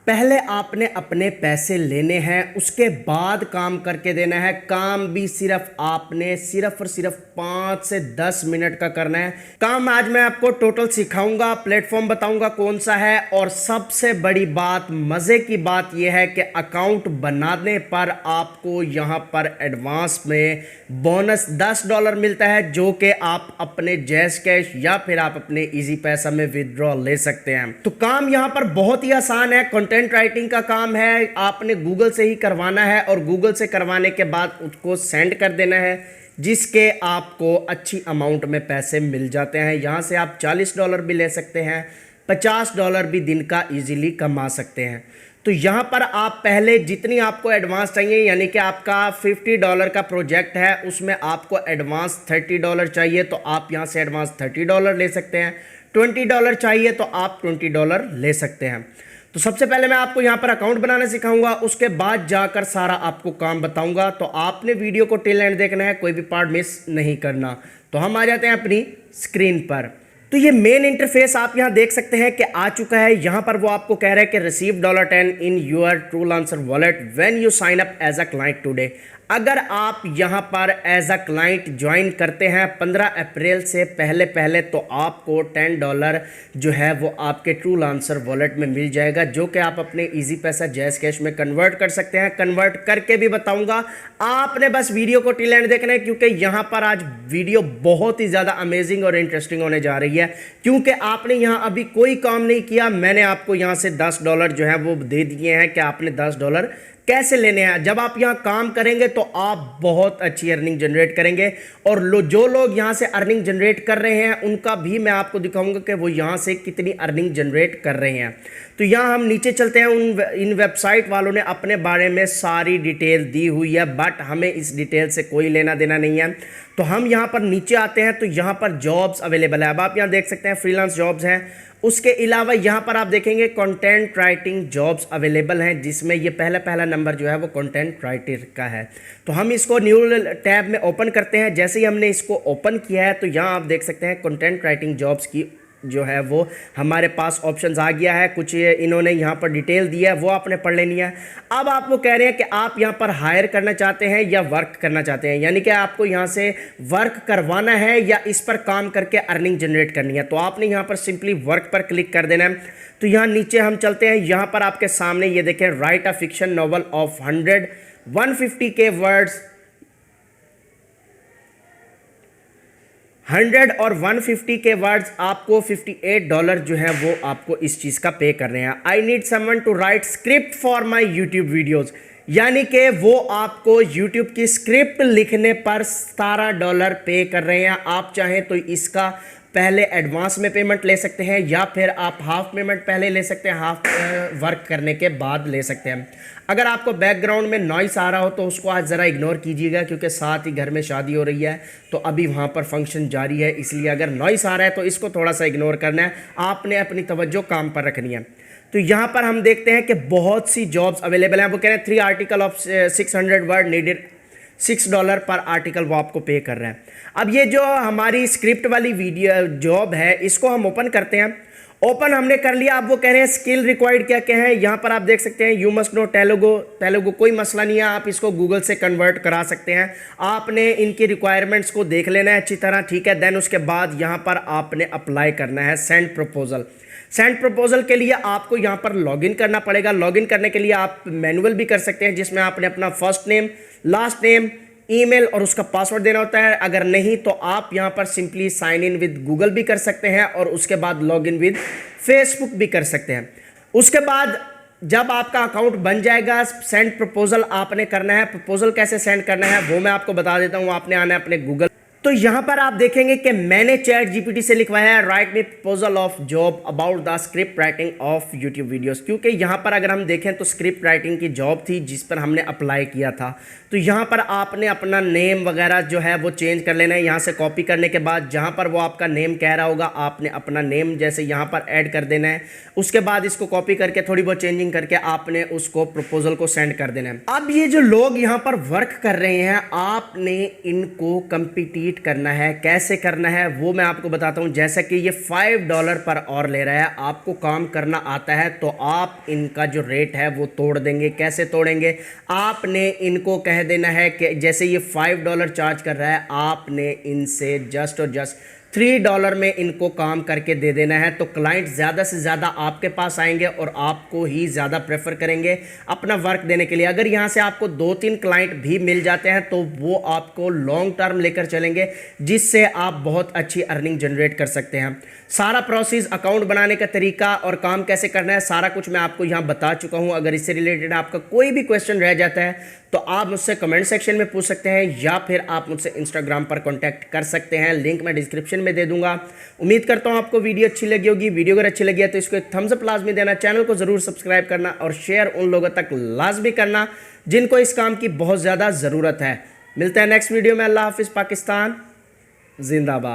पहले आपने अपने पैसे लेने हैं, उसके बाद काम करके देना है। काम भी सिर्फ आपने सिर्फ और सिर्फ 5 से 10 मिनट का करना है। काम आज मैं आपको टोटल सिखाऊंगा, प्लेटफॉर्म बताऊंगा कौन सा है। और सबसे बड़ी बात, मजे की बात यह है कि अकाउंट बनाने पर आपको यहां पर एडवांस में बोनस $10 मिलता है, जो कि आप अपने जैस कैश या फिर आप अपने इजी पैसा में विदड्रॉ ले सकते हैं। तो काम यहां पर बहुत ही आसान है, कंटेंट राइटिंग का काम है। आपने गूगल से ही करवाना है और गूगल से करवाने के बाद उसको सेंड कर देना है, जिसके आपको अच्छी अमाउंट में पैसे मिल जाते हैं। यहां से आप $40 भी ले सकते हैं, $50 भी दिन का इजीली कमा सकते हैं। तो यहाँ पर आप पहले जितनी आपको एडवांस चाहिए, यानी कि आपका $50 का प्रोजेक्ट है, उसमें आपको एडवांस $30 चाहिए तो आप यहाँ से एडवांस $30 ले सकते हैं। $20 चाहिए तो आप $20 ले सकते हैं। तो सबसे पहले मैं आपको यहाँ पर अकाउंट बनाना सिखाऊंगा, उसके बाद जाकर सारा आपको काम बताऊंगा। तो आपने वीडियो को टिल एंड देखना है, कोई भी पार्ट मिस नहीं करना। तो हम आ जाते हैं अपनी स्क्रीन पर। तो ये मेन इंटरफेस आप यहां देख सकते हैं कि आ चुका है। यहां पर वो आपको कह रहा है कि receive $10 in your Truelancer wallet when you sign up as a client today. अगर आप यहां पर एज अ क्लाइंट ज्वाइन करते हैं 15 अप्रैल से पहले तो आपको $10 जो है वो आपके ट्रूलांसर वॉलेट में मिल जाएगा, जो कि आप अपने इजी पैसा जैस कैश में कन्वर्ट कर सकते हैं। कन्वर्ट करके भी बताऊंगा, आपने बस वीडियो को टिल एंड देखना है, क्योंकि यहां पर आज वीडियो बहुत ही ज़्यादा अमेजिंग और इंटरेस्टिंग होने जा रही है। क्योंकि आपने यहां अभी कोई काम नहीं किया, मैंने आपको यहां से $10 जो है वो दे दिए हैं कि आपने $10 कैसे लेने हैं। जब आप यहां काम करेंगे तो आप बहुत अच्छी अर्निंग जनरेट करेंगे। और जो लोग यहां से अर्निंग जनरेट कर रहे हैं उनका भी मैं आपको दिखाऊंगा कि वो यहां से कितनी अर्निंग जनरेट कर रहे हैं। तो यहां हम नीचे चलते हैं। इन वेबसाइट वालों ने अपने बारे में सारी डिटेल दी हुई है, बट हमें इस डिटेल से कोई लेना देना नहीं है। तो हम यहां पर नीचे आते हैं तो यहां पर जॉब्स अवेलेबल है। अब आप यहां देख सकते हैं फ्रीलांस जॉब्स हैं। उसके अलावा यहां पर आप देखेंगे कंटेंट राइटिंग जॉब्स अवेलेबल हैं, जिसमें ये पहला नंबर जो है वो कंटेंट राइटर का है। तो हम इसको न्यू टैब में ओपन करते हैं। जैसे ही हमने इसको ओपन किया है तो यहां आप देख सकते हैं कंटेंट राइटिंग जॉब्स की जो है वो हमारे पास ऑप्शंस आ गया है। कुछ इन्होंने यहाँ पर डिटेल दिया है, वो आपने पढ़ लेनी है। अब आप वो कह रहे हैं कि आप यहाँ पर हायर करना चाहते हैं या वर्क करना चाहते हैं, यानी कि आपको यहाँ से वर्क करवाना है या इस पर काम करके अर्निंग जनरेट करनी है। तो आपने यहाँ पर सिंपली वर्क पर क्लिक कर देना है। तो यहाँ नीचे हम चलते हैं। यहाँ पर आपके सामने ये देखें, right a fiction novel of 150 के वर्ड्स। 100 और 150 के वर्ड्स आपको $58 जो है वो आपको इस चीज़ का पे कर रहे हैं। I need someone to write script for my YouTube videos, यानी कि वो आपको यूट्यूब की स्क्रिप्ट लिखने पर $17 पे कर रहे हैं। आप चाहें तो इसका पहले एडवांस में पेमेंट ले सकते हैं, या फिर आप हाफ पेमेंट पहले ले सकते हैं, हाफ वर्क करने के बाद ले सकते हैं। अगर आपको बैकग्राउंड में नॉइस आ रहा हो तो उसको आज ज़रा इग्नोर कीजिएगा, क्योंकि साथ ही घर में शादी हो रही है तो अभी वहाँ पर फंक्शन जारी है, इसलिए अगर नॉइस आ रहा है तो इसको थोड़ा सा इग्नोर करना है। आपने अपनी तवज्जो काम पर रखनी है। तो यहाँ पर हम देखते हैं कि बहुत सी जॉब्स अवेलेबल हैं। वो कह रहे हैं 3 आर्टिकल ऑफ 600 वर्ड नीडेड, $6 पर आर्टिकल वो आपको पे कर रहे हैं। अब ये जो हमारी स्क्रिप्ट वाली वीडियो जॉब है, इसको हम ओपन करते हैं। ओपन हमने कर लिया। अब वो कह रहे हैं स्किल रिक्वायर्ड क्या क्या है। यहाँ पर आप देख सकते हैं यू मस्ट नो तेलुगु, कोई मसला नहीं है, आप इसको गूगल से कन्वर्ट करा सकते हैं। आपने इनकी रिक्वायरमेंट्स को देख लेना है अच्छी तरह, ठीक है। देन उसके बाद यहाँ पर आपने अप्लाई करना है सेंड प्रपोजल। सेंड प्रपोजल के लिए आपको यहाँ पर लॉगिन करना पड़ेगा। लॉगिन करने के लिए आप मैनुअल भी कर सकते हैं, जिसमें आपने अपना first name, last name, email और उसका पासवर्ड देना होता है। अगर नहीं तो आप यहां पर simply sign in with Google भी कर सकते हैं और उसके बाद लॉग इन विद फेसबुक भी कर सकते हैं। उसके बाद जब आपका अकाउंट बन जाएगा, सेंड प्रपोजल आपने करना है। प्रपोजल कैसे सेंड करना है वो मैं आपको बता देता हूं। आपने आना है अपने गूगल। तो यहां पर आप देखेंगे कि मैंने चैट जीपीटी से लिखवाया है right me proposal of job about the script writing of YouTube videos, क्योंकि यहां पर अगर हम देखें तो स्क्रिप्ट राइटिंग की जॉब थी जिस पर हमने अप्लाई किया था। तो यहां पर आपने अपना नेम वगैरह जो है वो चेंज कर लेना है। यहां से कॉपी करने के बाद जहां पर वो आपका नेम कह रहा होगा, आपने अपना नेम जैसे यहां पर ऐड कर देना है। उसके बाद इसको कॉपी करके थोड़ी बहुत चेंजिंग करके आपने उसको प्रपोजल को सेंड कर देना है। अब ये जो लोग यहां पर वर्क कर रहे हैं, आपने इनको कंपीट कंप्लीट करना है, कैसे करना है वो मैं आपको बताता हूं। जैसा कि ये $5 पर आवर ले रहा है, आपको काम करना आता है तो आप इनका जो रेट है वो तोड़ देंगे। कैसे तोड़ेंगे? आपने इनको कह देना है कि जैसे ये $5 चार्ज कर रहा है, आपने इनसे जस्ट और जस्ट $3 में इनको काम करके दे देना है। तो क्लाइंट ज़्यादा से ज़्यादा आपके पास आएंगे और आपको ही ज़्यादा प्रेफर करेंगे अपना वर्क देने के लिए। अगर यहाँ से आपको 2-3 क्लाइंट भी मिल जाते हैं तो वो आपको लॉन्ग टर्म लेकर चलेंगे, जिससे आप बहुत अच्छी अर्निंग जनरेट कर सकते हैं। सारा प्रोसेस, अकाउंट बनाने का तरीका और काम कैसे करना है, सारा कुछ मैं आपको यहाँ बता चुका हूँ। अगर इससे रिलेटेड आपका कोई भी क्वेश्चन रह जाता है तो आप मुझसे कमेंट सेक्शन में पूछ सकते हैं या फिर आप मुझसे इंस्टाग्राम पर कांटेक्ट कर सकते हैं। लिंक मैं डिस्क्रिप्शन में दे दूंगा। उम्मीद करता हूं आपको वीडियो अच्छी लगी होगी। वीडियो अगर अच्छी लगी है तो इसको एक थम्स अप लाजमी देना, चैनल को जरूर सब्सक्राइब करना और शेयर उन लोगों तक लाजमी करना जिनको इस काम की बहुत ज़्यादा ज़रूरत है। मिलते हैं नेक्स्ट वीडियो में। अल्लाह हाफिज़। पाकिस्तान जिंदाबाद।